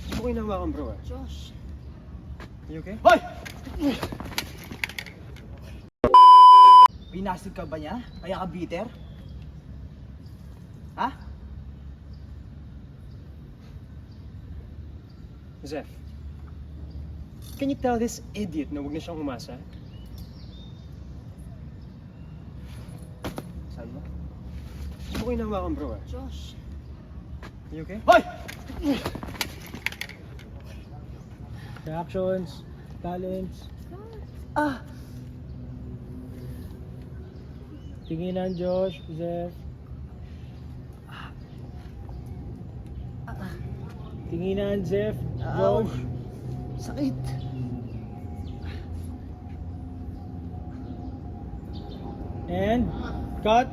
Gusto ko hinawakan bro eh. Josh. You okay? Hoy! Pinasig ka ba niya? Kaya ka bitter? Ha? Zeph, can you tell this idiot na huwag na siyang umasa? Sabi mo? Gusto ko hinawakan bro eh. Josh. You okay? Hoy! Reactions, talents, Ah! tinginan Josh, Zeph. Tinginan Zeph, Ow! Josh. Sakit! And cut.